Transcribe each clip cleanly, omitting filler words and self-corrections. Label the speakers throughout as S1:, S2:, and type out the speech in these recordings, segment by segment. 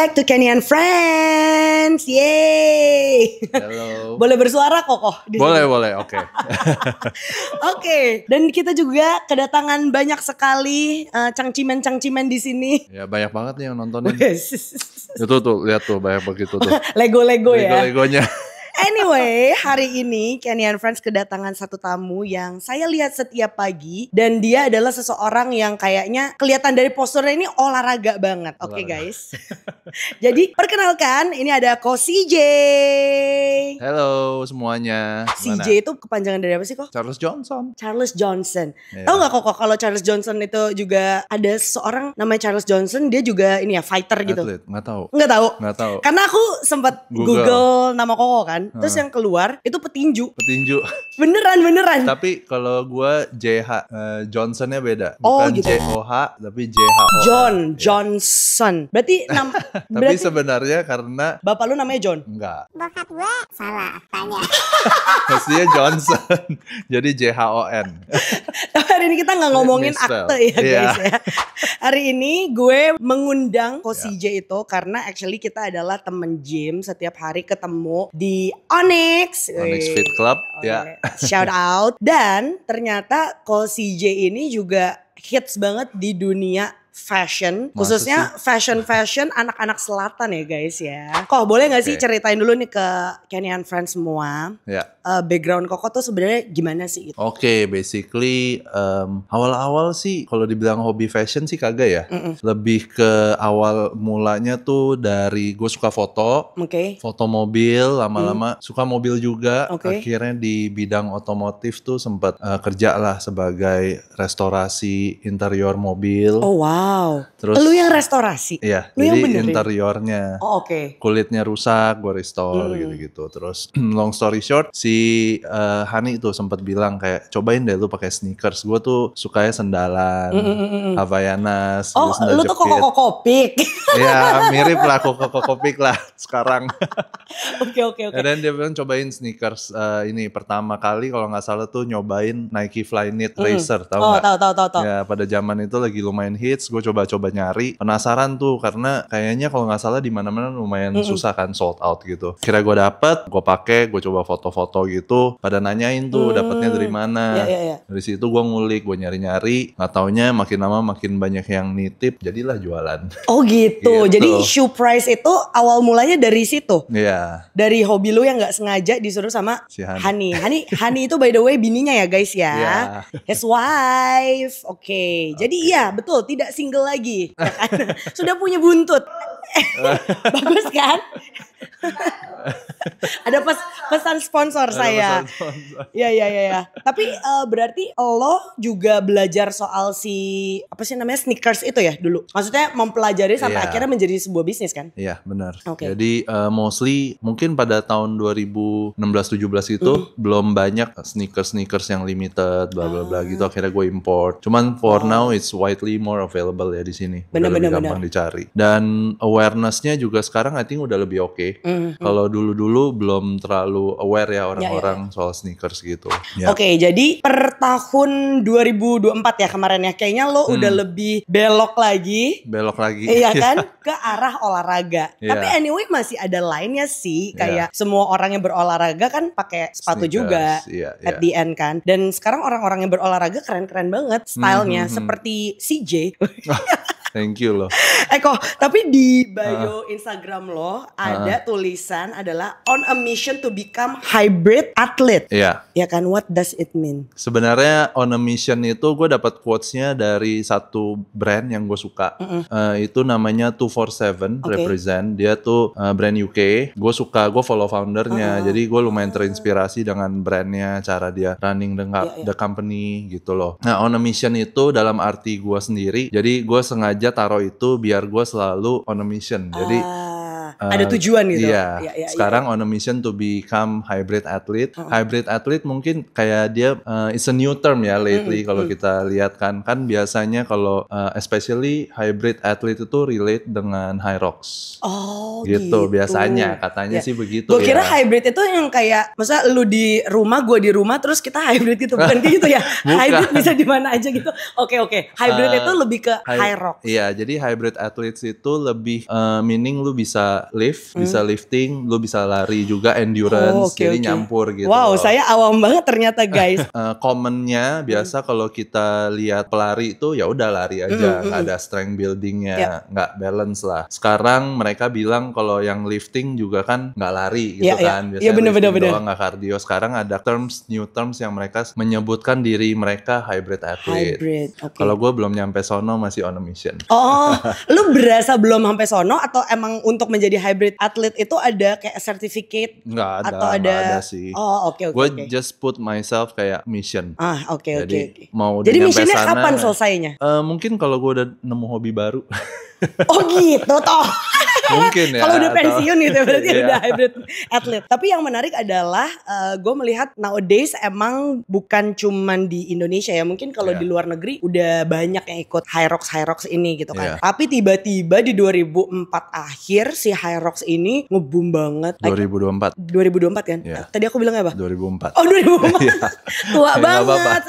S1: back to Kenny and Friends. Yeay.
S2: Halo.
S1: Boleh bersuara kok di
S2: Boleh,
S1: sini?
S2: boleh. Oke.
S1: Oke, dan kita juga kedatangan banyak sekali cangcimen-cangcimen di sini.
S2: Ya banyak banget nih yang nontonin.
S1: Wes.
S2: Itu tuh, lihat tuh banyak begitu tuh.
S1: Lego-lego ya.
S2: Lego-legonya.
S1: Anyway, hari ini Kenny and Friends kedatangan satu tamu yang saya lihat setiap pagi. Dan dia adalah seseorang yang kayaknya kelihatan dari posturnya ini olahraga banget. Oke guys. Jadi perkenalkan, ini ada Ko CJ.
S2: Halo semuanya.
S1: CJ itu kepanjangan dari apa sih kok?
S2: Charles Johnson.
S1: Charles Johnson.
S2: Iya.
S1: Tahu nggak kok kalau Charles Johnson itu juga ada seseorang namanya Charles Johnson, dia juga ini ya fighter gitu.
S2: Atlet, nggak tahu.
S1: Nggak tahu.
S2: Nggak tahu.
S1: Karena aku sempat Google nama Koko kan, terus yang keluar itu petinju.
S2: Petinju.
S1: Beneran.
S2: Tapi kalau gue JH Johnsonnya beda.
S1: Oh,
S2: Bukan
S1: gitu.
S2: JOH tapi JHO.
S1: Johnson. Berarti
S2: Tapi
S1: berarti
S2: sebenarnya karena
S1: bapak lu namanya John.
S2: enggak.
S3: Bokap gue salah tanya.
S2: Pastinya Johnson. Jadi JHON.
S1: Tapi hari ini kita nggak ngomongin
S2: Misspell.
S1: akte ya
S2: Iya.
S1: guys ya. Hari ini gue mengundang Ko CJ itu karena actually kita adalah temen gym, setiap hari ketemu di Onyx.
S2: Onyx
S1: Wih.
S2: Fit Club.
S1: Oke,
S2: Ya.
S1: shout out. Dan ternyata Ko CJ ini juga hits banget di dunia fashion,
S2: Masa
S1: khususnya fashion anak-anak selatan ya guys ya. Kok boleh nggak sih
S2: Oke.
S1: ceritain dulu nih ke Kenny and Friends semua,
S2: Ya.
S1: background Koko tuh sebenarnya gimana sih gitu?
S2: Oke, basically awal-awal sih kalau dibilang hobi fashion sih kagak ya. Lebih ke awal mulanya tuh dari gue suka foto,
S1: Oke.
S2: foto mobil, lama-lama suka mobil juga.
S1: Oke.
S2: Akhirnya di bidang otomotif tuh sempat kerja lah sebagai restorasi interior mobil.
S1: Oh wow.
S2: Terus
S1: Lu yang restorasi?
S2: Iya,
S1: Lu yang
S2: jadi
S1: benerin?
S2: interiornya.
S1: Oh oke.
S2: Kulitnya rusak, gue restore gitu-gitu. Terus long story short, si Hani tuh sempat bilang kayak cobain deh lu pakai sneakers. Gue tuh sukanya sendalan, Havaianas,
S1: Oh
S2: sandal
S1: lu tuh
S2: jepit.
S1: Koko Kopik.
S2: Ya mirip lah Kopik lah sekarang.
S1: Oke.
S2: Dan dia bilang cobain sneakers ini pertama kali kalau nggak salah tuh nyobain Nike Flyknit Racer, tahu
S1: Oh
S2: nggak?
S1: tahu.
S2: Ya pada zaman itu lagi lumayan hits, gue coba-coba nyari, penasaran tuh karena kayaknya kalau nggak salah di mana-mana lumayan susah kan, sold out gitu. Kira gue dapet, gue pakai, gue coba foto-foto gitu, pada nanyain tuh dapetnya dari mana.
S1: Iya.
S2: Dari situ gue ngulik, gue nyari-nyari, nggak taunya makin lama makin banyak yang nitip, jadilah jualan.
S1: Oh gitu.
S2: Gitu.
S1: Jadi shoe price itu awal mulanya dari situ.
S2: Iya,
S1: Dari hobi lu yang nggak sengaja disuruh sama
S2: Si Hani.
S1: Hani itu by the way bininya ya guys ya.
S2: Iya.
S1: His wife. Oke. Jadi iya betul, tidak single lagi. Ya kan? Sudah punya buntut. Bagus kan? Ada pesan sponsor saya.
S2: Ada pesan sponsor.
S1: Iya. Tapi berarti lo juga belajar soal apa sih namanya sneakers itu ya dulu. Maksudnya mempelajari sampai
S2: Iya.
S1: akhirnya menjadi sebuah bisnis kan?
S2: Iya benar.
S1: Oke.
S2: Jadi mostly mungkin pada tahun 2016-17 itu belum banyak sneakers yang limited bla bla bla gitu. Akhirnya gue import. Cuman for now it's widely more available ya di sini. Udah lebih gampang dicari. Dan awareness-nya juga sekarang I think udah lebih oke. Kalau dulu-dulu belum terlalu aware ya orang-orang soal sneakers gitu. Ya.
S1: Oke, jadi per tahun 2024 ya kemarin ya, kayaknya lo udah lebih belok lagi.
S2: Belok lagi.
S1: Iya kan, ke arah olahraga.
S2: Iya.
S1: Tapi anyway masih ada lainnya sih,
S2: Iya.
S1: kayak semua orang yang berolahraga kan pakai sepatu
S2: Sneakers,
S1: juga
S2: iya.
S1: at the end kan. Dan sekarang orang-orang yang berolahraga keren-keren banget stylenya, seperti CJ.
S2: Thank you loh.
S1: Kok, tapi di bio Instagram lo ada tulisan adalah on a mission to become hybrid athlete.
S2: Iya.
S1: Ya kan, what does it mean?
S2: Sebenarnya on a mission itu gue dapat quotes-nya dari satu brand yang gue suka. Itu namanya 247
S1: Oke.
S2: Represent. Dia tuh brand UK. Gue suka, gue follow foundernya. Jadi gue lumayan terinspirasi dengan brandnya, cara dia running the company gitu loh. Nah on a mission itu dalam arti gue sendiri. Jadi gue sengaja taruh itu biar gue selalu on a mission. Jadi
S1: Ada tujuan gitu.
S2: Iya.
S1: Iya.
S2: Sekarang on a mission to become hybrid athlete. Hybrid athlete mungkin kayak dia it's a new term ya lately kalau kita lihat kan biasanya kalau especially hybrid athlete itu relate dengan high rocks.
S1: Oh
S2: gitu biasanya katanya sih begitu.
S1: Gue kira hybrid itu yang kayak masa lu di rumah, gue di rumah, terus kita hybrid gitu, bukan gitu ya? Hybrid bisa di mana aja gitu. Oke. Hybrid itu lebih ke high rock.
S2: Iya, jadi hybrid athletes itu lebih meaning lu bisa lift, bisa lifting, lu bisa lari juga endurance, jadi nyampur gitu.
S1: Wow, saya awam banget ternyata guys.
S2: Commonnya biasa kalau kita lihat pelari itu ya udah lari aja, nggak ada strength buildingnya, nggak balance lah. Sekarang mereka bilang kalau yang lifting juga kan nggak lari gitu kan, biasanya lifting doang nggak cardio. Sekarang ada new terms yang mereka menyebutkan diri mereka hybrid athlete. Kalau gue belum nyampe sono, masih on a mission.
S1: Oh, lu berasa belum sampai sono atau emang untuk menjadi hybrid athlete itu ada kayak certificate?
S2: Nggak ada,
S1: atau
S2: nggak ada sih.
S1: Oh, oke.
S2: Gue just put myself kayak mission.
S1: Oke.
S2: Jadi
S1: missionnya
S2: sana,
S1: kapan selesainya?
S2: Mungkin kalau gue udah nemu hobi baru.
S1: Oh gitu toh.
S2: Mungkin ya.
S1: Kalau udah pensiun gitu berarti udah hybrid athlete. Tapi yang menarik adalah gue melihat nowadays emang bukan cuman di Indonesia ya. Mungkin kalau di luar negeri udah banyak yang ikut high rocks ini gitu kan. Tapi tiba-tiba di 2004 akhir si high rocks ini nge-boom banget.
S2: 2024
S1: kan? Tadi aku bilang apa?
S2: 2004.
S1: Oh 2004. Tua banget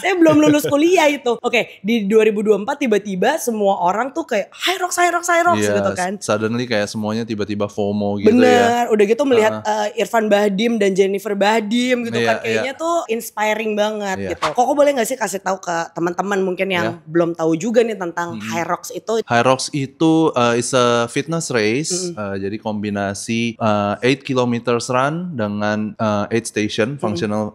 S1: saya belum lulus kuliah itu. Oke, di 2024 tiba-tiba semua orang tuh kayak high rocks gitu kan.
S2: Suddenly kayak semuanya tiba-tiba FOMO gitu.
S1: Bener, udah gitu melihat Irfan Bahdim dan Jennifer Bahdim gitu kan. Kayaknya tuh inspiring banget gitu. Koko boleh gak sih kasih tahu ke teman-teman mungkin yang belum tahu juga nih tentang high rocks itu?
S2: High rocks itu is a fitness race. Jadi kombinasi 8 kilometers run dengan 8 station, functional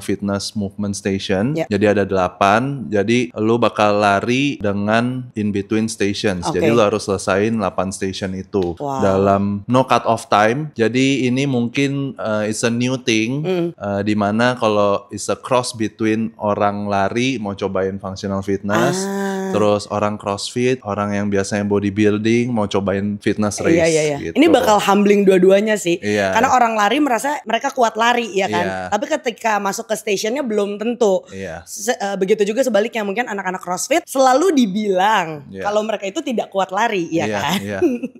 S2: fitness movement station. Jadi ada 8. Jadi lu bakal lari dengan in between stations. Jadi lu harus selesain 8 station itu dalam no cut off time. Jadi ini mungkin it's a new thing di mana kalau it's a cross between orang lari mau cobain functional fitness, terus orang crossfit, orang yang biasanya bodybuilding mau cobain fitness race. Gitu.
S1: Ini bakal humbling dua-duanya sih. Karena orang lari merasa mereka kuat lari ya kan. Tapi ketika masuk ke stationnya belum tentu. Begitu juga sebaliknya, mungkin anak-anak crossfit selalu dibilang kalau mereka itu tidak kuat lari ya kan.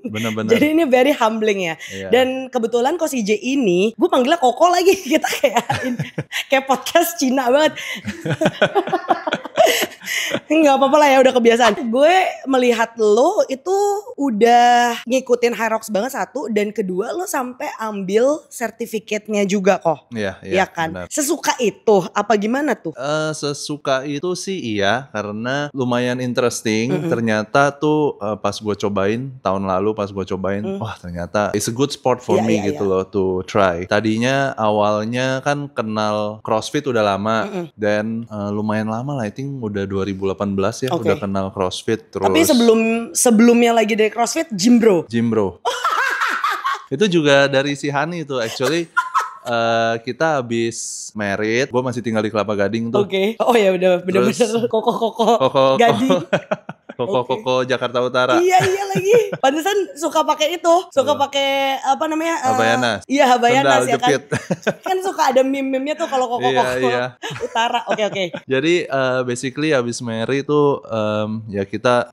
S2: Bener-bener.
S1: Jadi ini very humbling ya. Dan kebetulan Coach CJ ini, gue panggilnya Koko lagi. Kita kayak podcast Cina banget. Nggak apa-apa lah ya, udah kebiasaan. Gue melihat lo itu udah ngikutin high rocks banget satu, dan kedua lo sampai ambil sertifikatnya juga kok. Iya kan. Benar. Sesuka itu apa gimana tuh?
S2: Sesuka itu sih iya, karena lumayan interesting. Ternyata tuh pas gue cobain tahun lalu, pas gue cobain, wah ternyata it's a good sport for me gitu loh to try. Tadinya awalnya kan kenal CrossFit udah lama, dan lumayan lama lah, I think udah 2018 ya udah kenal CrossFit. Terus
S1: tapi sebelumnya lagi dari CrossFit gym bro.
S2: Itu juga dari si Hani tuh actually. Kita habis married, gue masih tinggal di Kelapa Gading tuh.
S1: Oh ya udah bener-bener koko Gading.
S2: Koko Jakarta Utara.
S1: Iya lagi. Pantesan suka pakai itu, pakai apa namanya?
S2: Habayanas.
S1: Iya Habayanas
S2: ya
S1: kan. Kan suka ada meme-memnya tuh kalau koko Utara. Oke.
S2: Jadi basically habis married tuh ya kita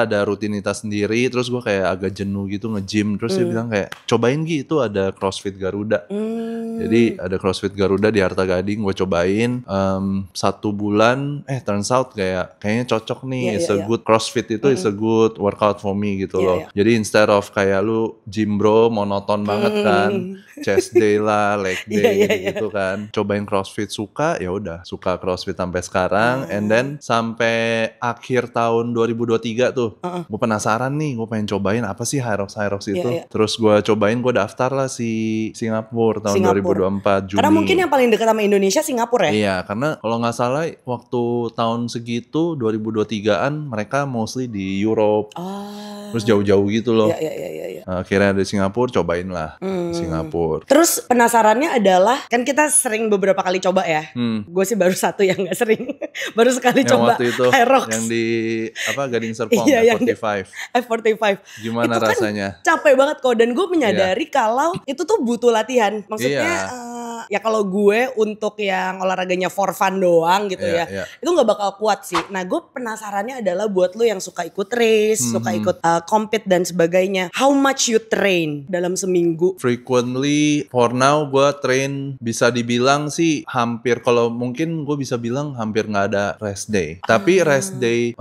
S2: ada rutinitas sendiri. Terus gue kayak agak jenuh gitu nge-gym. Terus dia bilang kayak cobain gitu, ada CrossFit Garuda. Jadi ada CrossFit Garuda di Arta Gading, gue cobain 1 bulan, turns out kayaknya cocok nih, it's a good CrossFit itu is a good workout for me gitu loh. Jadi instead of kayak lu gym bro monoton banget kan, chest day lah, leg day gitu kan, cobain CrossFit suka, ya udah suka CrossFit sampai sekarang, and then sampai akhir tahun 2023 tuh, gue penasaran nih, gue pengen cobain apa sih high rocks itu, terus gue cobain, gue daftar lah si Singapura tahun 2024 Juni.
S1: Karena mungkin yang paling dekat sama Indonesia Singapura ya?
S2: Iya, karena kalau nggak salah waktu tahun segitu 2023an mereka mereka mostly di Europe.
S1: Ah.
S2: Terus jauh-jauh gitu loh.
S1: Ya.
S2: Akhirnya ada Singapura, cobain lah Singapura.
S1: Terus penasarannya adalah, kan kita sering beberapa kali coba ya. Gue sih baru satu yang gak sering. Baru sekali
S2: Yang
S1: coba
S2: waktu itu
S1: Hyrox.
S2: yang di Gading Serpong
S1: Iya, yang di
S2: F45.
S1: F45.
S2: Gimana
S1: Itu kan
S2: rasanya?
S1: capek banget kok, dan gue menyadari kalau itu tuh butuh latihan. Maksudnya ya kalau gue untuk yang olahraganya for fun doang gitu ya, itu nggak bakal kuat sih. Nah, gue penasarannya adalah buat lu yang suka ikut race, suka ikut compete dan sebagainya. How much you train dalam seminggu?
S2: Frequently, for now gue train bisa dibilang sih hampir, kalau mungkin gue bisa bilang hampir nggak ada rest day. Tapi rest day,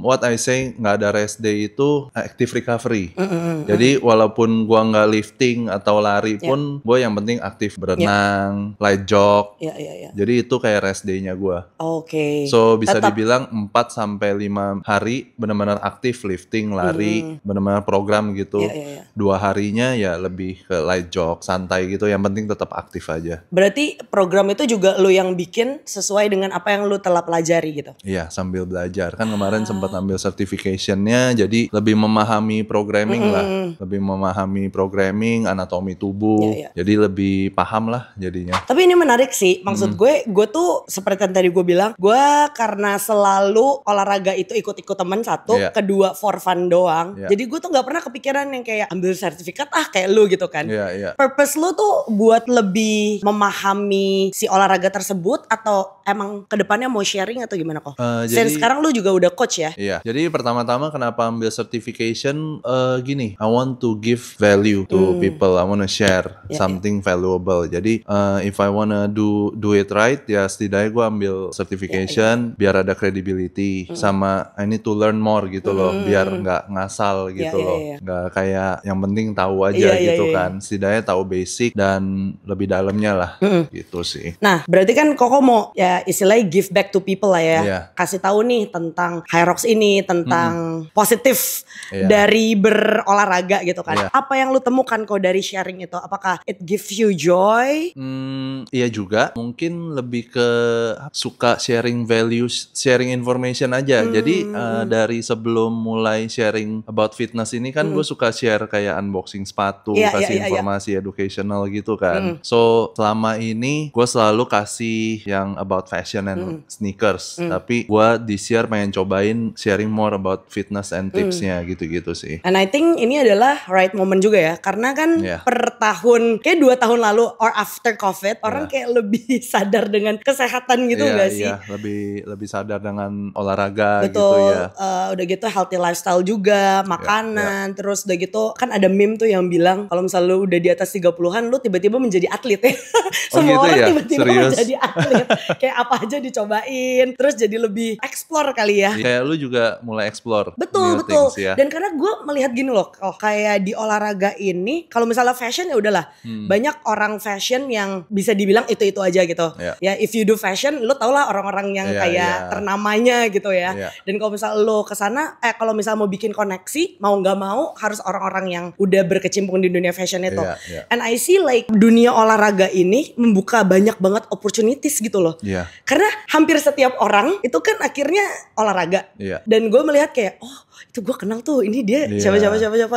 S2: what I say nggak ada rest day itu active recovery. Jadi walaupun gue nggak lifting atau lari pun, gue yang penting aktif berenang, light jog. Jadi itu kayak rest day-nya gue.
S1: Oke.
S2: So bisa dibilang 4-5 hari benar-benar aktif lifting, lari, benar-benar program gitu. 2 harinya ya lebih ke light jog, santai gitu. Yang penting tetap aktif aja.
S1: Berarti program itu juga lu yang bikin sesuai dengan apa yang lu telah pelajari gitu?
S2: Iya, sambil belajar. Kan kemarin sempat ambil certification-nya, jadi lebih memahami programming lah. Lebih memahami programming, anatomi tubuh. Jadi lebih paham lah jadinya.
S1: Tapi ini menarik sih, maksud gue tuh seperti yang tadi gue bilang, gue karena selalu olahraga itu ikut-ikut temen satu, kedua for fun doang. Jadi gue tuh gak pernah kepikiran yang kayak ambil sertifikat kayak lu gitu kan. Purpose lu tuh buat lebih memahami si olahraga tersebut atau emang kedepannya mau sharing atau gimana kok? Jadi sekarang lu juga udah coach ya?
S2: Iya, jadi pertama-tama kenapa ambil certification gini, I want to give value to people, I want to share something valuable. Jadi if I wanna do it right, ya setidaknya gue ambil certification biar ada credibility, sama I need to learn more gitu loh, biar nggak ngasal gitu loh, nggak kayak yang penting tahu aja gitu kan, setidaknya tahu basic dan lebih dalamnya lah gitu sih.
S1: Nah, berarti kan Koko mau ya istilahnya give back to people lah ya, kasih tahu nih tentang Hyrox ini, tentang positif dari berolahraga gitu kan. Apa yang lu temukan kok dari sharing itu? Apakah it gives you joy?
S2: Iya juga, mungkin lebih ke suka sharing values, sharing information aja. Jadi dari sebelum mulai sharing about fitness ini kan gue suka share kayak unboxing sepatu, kasih informasi educational gitu kan. So selama ini gue selalu kasih yang about fashion and sneakers. Tapi gue this year pengen cobain sharing more about fitness and tipsnya gitu-gitu sih.
S1: And I think ini adalah right moment juga ya, karena kan per tahun, kayak 2 tahun lalu or after COVID, orang kayak lebih sadar dengan kesehatan gitu gak sih?
S2: Iya, lebih sadar dengan olahraga.
S1: Betul,
S2: gitu ya.
S1: Udah gitu healthy lifestyle juga, makanan, terus udah gitu kan ada meme tuh yang bilang kalau misalnya lu udah di atas 30-an lu tiba-tiba menjadi atlet ya. Semua
S2: gitu
S1: orang
S2: ya?
S1: tiba-tiba
S2: Serius?
S1: menjadi atlet. Kayak apa aja dicobain, terus jadi lebih explore kali ya.
S2: Kayak lu juga mulai explore
S1: Betul.
S2: new things ya.
S1: Dan karena gue melihat gini loh, kayak di olahraga ini, kalau misalnya fashion ya udahlah, banyak orang fashion yang bisa dibilang itu aja gitu. Ya if you do fashion, lu tau lah orang-orang yang kayak ternamanya gitu ya. Dan kalau misalnya lu kesana, kalau misalnya mau bikin koneksi, mau nggak mau harus orang-orang yang udah berkecimpung di dunia fashion itu. And I see like dunia olahraga ini membuka banyak banget opportunities gitu loh. Karena hampir setiap orang itu kan akhirnya olahraga. Dan gue melihat kayak, oh itu gue kenal tuh, ini dia siapa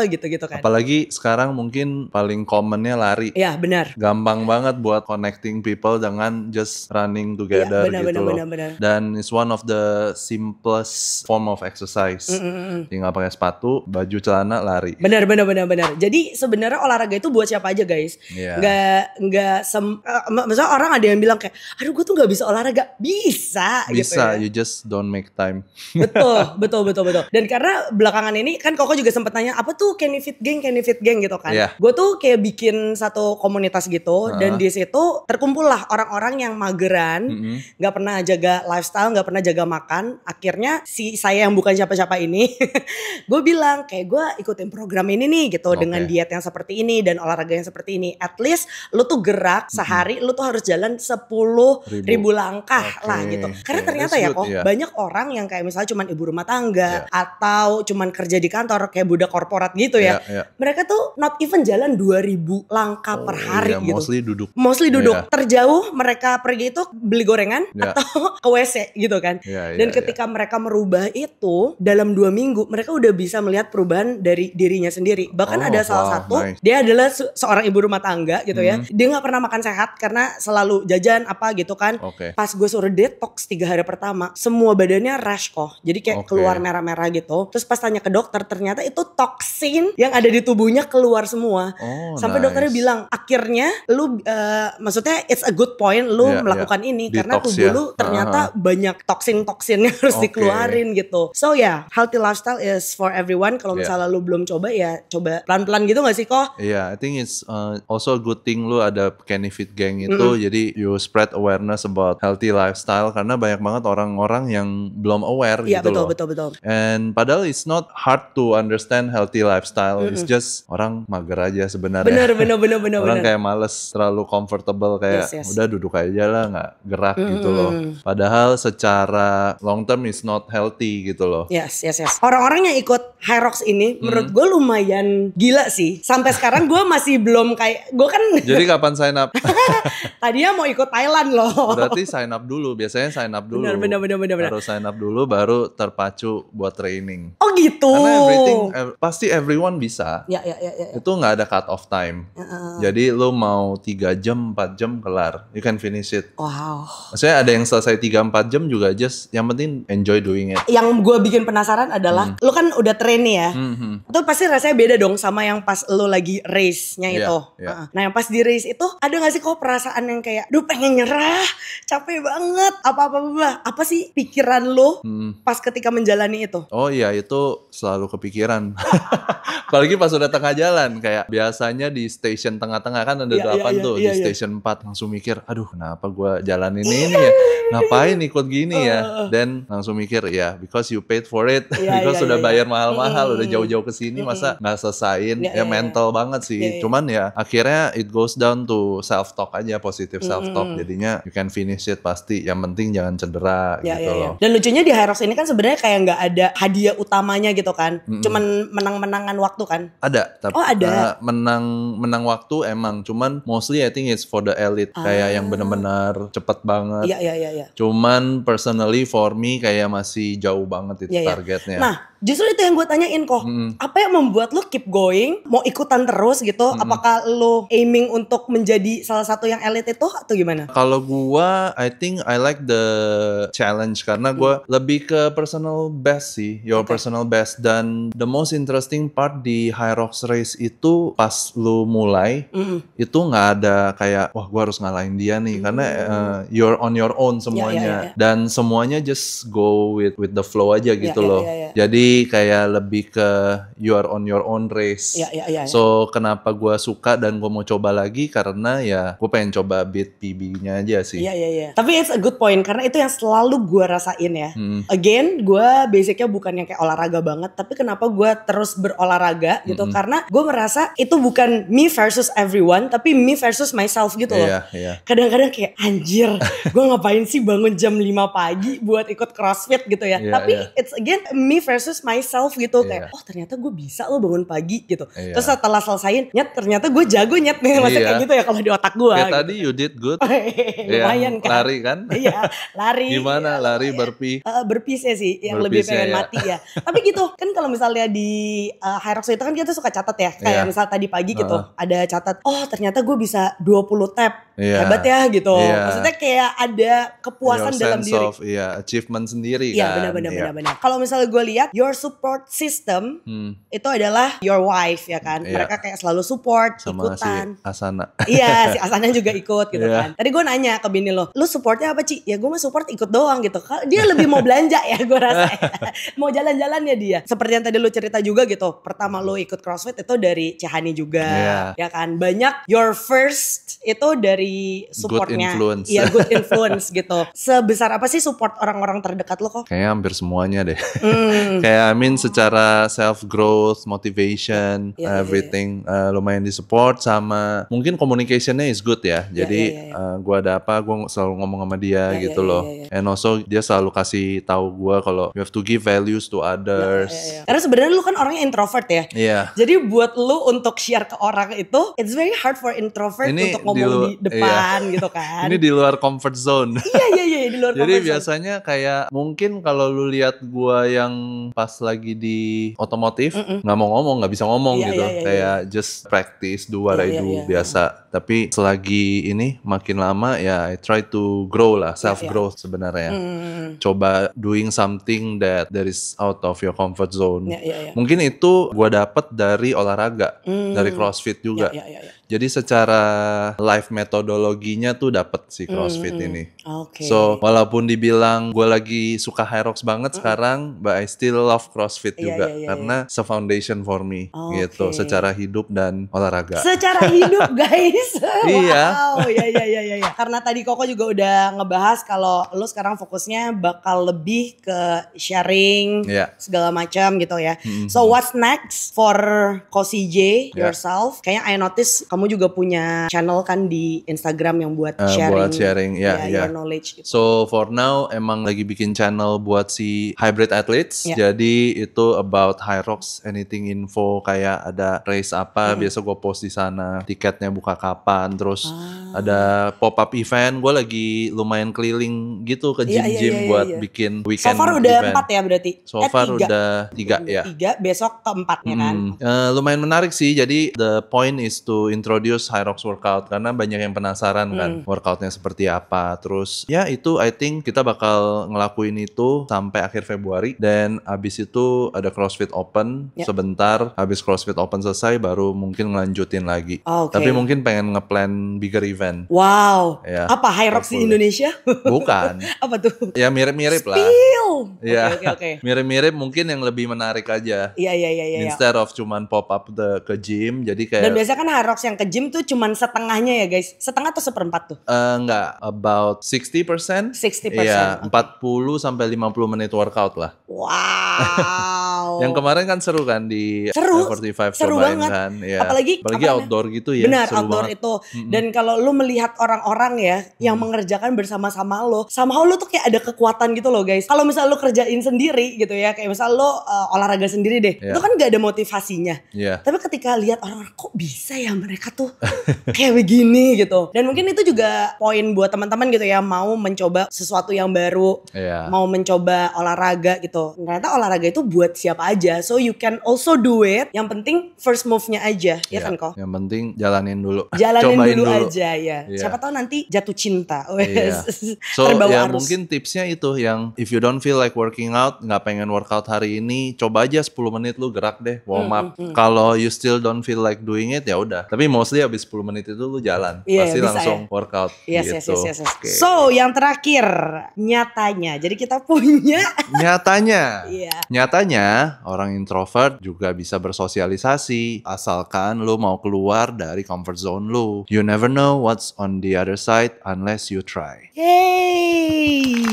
S1: gitu kan.
S2: Apalagi sekarang mungkin paling commonnya lari.
S1: Iya benar.
S2: Gampang banget buat connecting people dengan just running together gitu loh. Dan it's one of the simplest form of exercise. Tinggal pakai sepatu, baju, celana, lari.
S1: Benar. Jadi sebenarnya olahraga itu buat siapa aja guys. Misalnya orang ada yang bilang kayak, aduh gue tuh nggak bisa olahraga. Bisa gitu ya.
S2: You just don't make time.
S1: Betul. Dan karena belakangan ini kan Koko juga sempat tanya apa tuh Kenny Fit Gang gitu kan. Gue tuh kayak bikin satu komunitas gitu, dan di situ terkumpul lah orang-orang yang mageran, nggak pernah jaga lifestyle, nggak pernah jaga makan. Akhirnya si saya yang bukan siapa-siapa ini, gue bilang kayak gue ikutin program ini nih gitu, dengan diet yang seperti ini dan olahraga yang seperti ini. At least lu tuh gerak sehari, lu tuh harus jalan 10.000 langkah lah gitu. Karena ternyata ya kok banyak orang yang kayak misalnya cuman ibu rumah tangga atau cuman kerja di kantor kayak budak korporat gitu ya. Mereka tuh not even jalan 2.000 langkah per hari gitu.
S2: Mostly duduk
S1: mostly duduk.
S2: Iya.
S1: Terjauh mereka pergi itu beli gorengan
S2: Iya.
S1: atau ke WC gitu kan.
S2: Iya,
S1: Dan
S2: iya,
S1: ketika mereka merubah itu dalam 2 minggu, mereka udah bisa melihat perubahan dari dirinya sendiri. Bahkan
S2: Oh,
S1: ada salah
S2: wow,
S1: satu,
S2: nice.
S1: dia adalah seorang ibu rumah tangga gitu ya. Dia nggak pernah makan sehat karena selalu jajan apa gitu kan.
S2: Oke.
S1: Pas gue suruh detox 3 hari pertama, semua badannya rash kok. Jadi kayak
S2: Oke.
S1: keluar merah-merah gitu. Terus pas tanya ke dokter, ternyata itu toksin yang ada di tubuhnya keluar semua.
S2: Oh,
S1: Sampai
S2: nice.
S1: dokternya bilang, akhirnya lu maksudnya it's a good point lu
S2: Iya,
S1: melakukan ini karena
S2: Detox
S1: tubuh
S2: ya.
S1: lu ternyata banyak toksin-toksin yang harus
S2: Oke.
S1: dikeluarin gitu. So yeah, healthy lifestyle is for everyone. Kalau
S2: Yeah.
S1: misalnya lu belum coba ya coba pelan-pelan gitu gak sih kok?
S2: Yeah, I think it's also a good thing lu ada Kenny Fit Gang itu, jadi you spread awareness about healthy lifestyle karena banyak banget orang-orang yang belum aware
S1: Iya
S2: gitu
S1: betul,
S2: loh.
S1: betul.
S2: And padahal it's not hard to understand healthy lifestyle, it's just orang mager aja sebenarnya.
S1: Bener.
S2: Orang kayak males, terlalu comfortable kayak
S1: Yes.
S2: udah duduk aja lah, nggak gerak gitu loh. Padahal secara long term is not healthy gitu loh.
S1: Yes. Orang-orang yang ikut Hyrox ini menurut gue lumayan gila sih. Sampai sekarang gue masih belum kayak, gue kan
S2: Jadi kapan sign up?
S1: tadinya mau ikut Thailand loh.
S2: Berarti sign up dulu. Biasanya sign up dulu.
S1: Bener.
S2: Harus sign up dulu baru terpacu buat training.
S1: Oh gitu.
S2: Karena pasti everyone bisa.
S1: Ya.
S2: Itu nggak ada cut off time. Jadi lu mau 3 jam, 4 jam kelar. You can finish it.
S1: Wow.
S2: Maksudnya ada yang selesai 3-4 jam juga just yang penting enjoy doing it.
S1: Yang gue bikin penasaran adalah lu kan udah train nih ya. Itu pasti rasanya beda dong sama yang pas lu lagi race-nya
S2: Iya,
S1: itu.
S2: iya.
S1: Nah yang pas di race itu ada gak sih kok perasaan yang kayak duh pengen nyerah, capek banget, apa sih pikiran lu pas ketika menjalani itu?
S2: Oh iya, itu selalu kepikiran. Apalagi pas udah tengah jalan, kayak biasanya di station tengah-tengah kan ada
S1: Iya,
S2: 8 tuh,
S1: iya.
S2: di station 4 langsung mikir, aduh kenapa gua jalanin ini ya, ngapain ikut gini ya, dan langsung mikir ya because you paid for it,
S1: Iya,
S2: because
S1: iya,
S2: sudah
S1: iya.
S2: bayar mahal-mahal, udah jauh-jauh ke sini masa nggak selesain,
S1: Iya,
S2: ya
S1: iya,
S2: mental banget sih,
S1: Iya, iya.
S2: cuman ya akhirnya it goes down to self talk aja, positive self talk, jadinya you can finish it pasti, yang penting jangan cedera gitu loh.
S1: Dan lucunya di Hyrox ini kan sebenarnya kayak nggak ada hadiah utamanya gitu kan, cuman menang-menangan waktu kan.
S2: Ada, tapi
S1: Oh, ada.
S2: menang waktu emang, cuman mostly I think it's for the elite, kayak yang benar-benar cepet banget.
S1: Iya.
S2: Cuman personally for me kayak masih jauh banget itu
S1: Iya.
S2: targetnya.
S1: Nah, justru itu yang gue tanyain kok. Apa yang membuat lu keep going, mau ikutan terus gitu? Apakah lu aiming untuk menjadi salah satu yang elite itu atau gimana?
S2: Kalau gua, I think I like the challenge karena gua lebih ke personal best sih, your personal best. Dan the most interesting part di Hyrox race itu pas lu mulai, itu nggak ada kayak wah gua harus ngalahin dia nih, karena you're on your own semuanya.
S1: Iya.
S2: Dan semuanya just go with the flow aja gitu
S1: Iya,
S2: loh.
S1: iya.
S2: Jadi kayak lebih ke you are on your own race.
S1: Iya.
S2: So kenapa gue suka dan gue mau coba lagi karena ya gue pengen coba beat PB-nya aja sih.
S1: Iya. Tapi it's a good point karena itu yang selalu gue rasain ya. Again, gue basicnya bukan yang kayak olahraga banget, tapi kenapa gue terus berolahraga gitu? Karena gue merasa itu bukan me versus everyone, tapi me versus myself gitu loh.
S2: Iya.
S1: Kadang-kadang kayak anjir, gue ngapain sih bangun jam 5 pagi buat ikut CrossFit gitu ya.
S2: Iya,
S1: Tapi
S2: iya.
S1: it's again me versus myself gitu,
S2: Iya.
S1: kayak oh ternyata gue bisa loh bangun pagi gitu.
S2: Iya.
S1: Terus setelah selesaiin, nyet ternyata gue jago nyet nih, maksudnya
S2: Iya.
S1: kayak gitu ya kalau di otak gue.
S2: Kayak tadi you did good.
S1: Lumayan kan.
S2: Lari kan?
S1: Iya, lari.
S2: Gimana lari burpee?
S1: Berpisnya sih yang lebih
S2: Berpisnya,
S1: pengen
S2: ya.
S1: mati ya. Tapi gitu kan kalau misalnya di Hyrox itu kan kita suka catat ya. Kayak
S2: Iya.
S1: misal tadi pagi gitu ada catat, oh ternyata gue bisa 20 tap.
S2: Iya.
S1: Hebat ya gitu.
S2: Iya.
S1: Maksudnya kayak ada kepuasan
S2: Your
S1: dalam
S2: sense
S1: diri.
S2: of achievement sendiri
S1: Iya
S2: kan.
S1: benar. Kalau misalnya gue lihat your support system itu adalah your wife ya kan.
S2: Iya.
S1: Mereka kayak selalu support,
S2: Sama
S1: ikutan.
S2: si Asana.
S1: Iya, si Asana juga ikut gitu
S2: Iya.
S1: kan. Tadi gue nanya ke bini lo, lu supportnya apa Ci? Ya gue mah support ikut doang gitu. Dia lebih mau belanja ya gue rasa ya. Mau jalan-jalan ya dia. Seperti yang tadi lu cerita juga gitu. Pertama lu ikut CrossFit itu dari Cihani juga.
S2: Iya.
S1: Ya kan. Banyak your first itu dari supportnya.
S2: influence.
S1: Iya, good influence gitu. Sebesar apa sih support orang-orang terdekat lo kok?
S2: Kayaknya hampir semuanya deh. Kayak I mean secara self growth, motivation,
S1: Iya,
S2: everything lumayan di support, sama mungkin communicationnya is good ya. Jadi gue ada apa, gue selalu ngomong sama dia
S1: Iya,
S2: gitu
S1: iya,
S2: loh.
S1: iya.
S2: And also dia selalu kasih tahu gue kalau you have to give values to others.
S1: Iya. Karena sebenarnya lu kan orangnya introvert ya.
S2: Iya.
S1: Jadi buat lu untuk share ke orang itu, it's very hard for introvert
S2: Ini
S1: untuk ngomong di depan gitu kan.
S2: Ini di luar comfort zone.
S1: Iya di luar
S2: Jadi
S1: comfort zone.
S2: biasanya kayak mungkin kalau lu lihat gua yang pas lagi di otomotif nggak mau ngomong, nggak bisa ngomong
S1: Iya,
S2: gitu.
S1: iya, iya,
S2: Kayak just practice, do what I
S1: Iya,
S2: do
S1: iya.
S2: biasa. Tapi selagi ini makin lama ya I try to grow lah, self growth sebenarnya. Coba doing something that is out of your comfort zone.
S1: Iya.
S2: Mungkin itu gua dapet dari olahraga, dari CrossFit juga.
S1: Iya.
S2: Jadi secara life metodologinya tuh dapet si CrossFit ini.
S1: Oke.
S2: So walaupun dibilang gue lagi suka High Rocks banget sekarang, but I still love CrossFit juga
S1: Iya.
S2: karena it's a foundation for me gitu,
S1: Oke.
S2: secara hidup dan olahraga.
S1: Secara hidup guys.
S2: Iya.
S1: Wow, iya. Karena tadi Koko juga udah ngebahas kalau lu sekarang fokusnya bakal lebih ke sharing
S2: Iya.
S1: segala macam gitu ya. So what's next for Kosi J yourself? Kayaknya I notice kamu juga punya channel kan di Instagram yang buat sharing.
S2: Buat sharing, ya.
S1: Your knowledge gitu.
S2: So for now emang lagi bikin channel buat si Hybrid Athletes.
S1: Yeah.
S2: Jadi itu about High Rocks, anything info kayak ada race apa, biasa gue post di sana. Tiketnya buka kapan, terus ada pop up event. Gue lagi lumayan keliling gitu ke gym-gym buat bikin weekend
S1: So far udah
S2: event.
S1: 4 ya berarti?
S2: So far
S1: 3.
S2: udah 3 ya.
S1: 3, besok keempatnya kan?
S2: Lumayan menarik sih. Jadi the point is to introduce High Rocks workout karena banyak yang penasaran kan workoutnya seperti apa. Terus ya itu I think kita bakal ngelakuin itu sampai akhir Februari dan abis itu ada CrossFit Open sebentar. Habis CrossFit Open selesai baru mungkin ngelanjutin lagi.
S1: Oke.
S2: Tapi mungkin pengen ngeplan bigger event.
S1: Wow.
S2: Ya,
S1: Apa High Rocks di Indonesia?
S2: Bukan.
S1: Apa tuh?
S2: Ya mirip-mirip lah. Ya,
S1: Oke.
S2: mirip-mirip mungkin yang lebih menarik aja.
S1: Iya.
S2: Instead of cuman pop up ke gym, jadi kayak
S1: Dan biasanya kan High Rocks yang ke gym tuh cuman setengahnya ya guys. Setengah atau seperempat tuh?
S2: enggak, about 60%.
S1: 60%.
S2: Iya, 40 sampai 50 menit workout lah.
S1: Wow.
S2: Yang kemarin kan seru kan di
S1: Seru
S2: 45
S1: seru
S2: cobain
S1: banget.
S2: kan. Ya.
S1: Apalagi
S2: outdoor gitu ya.
S1: Benar,
S2: seru
S1: outdoor
S2: banget.
S1: itu. Dan kalau lu melihat orang-orang ya yang mengerjakan bersama-sama lo, somehow lu tuh kayak ada kekuatan gitu loh guys. Kalau misal lu kerjain sendiri gitu ya, kayak misal lu olahraga sendiri deh, itu kan gak ada motivasinya. Tapi ketika lihat orang-orang kok bisa ya mereka tuh kayak begini gitu. Dan mungkin itu juga poin buat teman-teman gitu ya, mau mencoba sesuatu yang baru, mau mencoba olahraga gitu. Ternyata olahraga itu buat siapa aja, so you can also do it. Yang penting first move-nya aja, ya kan kok?
S2: Yang penting jalanin dulu.
S1: Jalanin
S2: Cobain
S1: dulu aja ya. Siapa tahu nanti jatuh cinta.
S2: So ya
S1: arus.
S2: mungkin tipsnya itu yang if you don't feel like working out, nggak pengen workout hari ini, coba aja 10 menit lu gerak deh, warm up. Kalau you still don't feel like doing it ya udah. Tapi mostly habis 10 menit itu lu jalan, pasti langsung workout gitu.
S1: Yes. So yang terakhir nyatanya, jadi kita punya
S2: Nyatanya orang introvert juga bisa bersosialisasi asalkan lu mau keluar dari comfort zone lu. You never know what's on the other side unless you try.
S1: Yeay.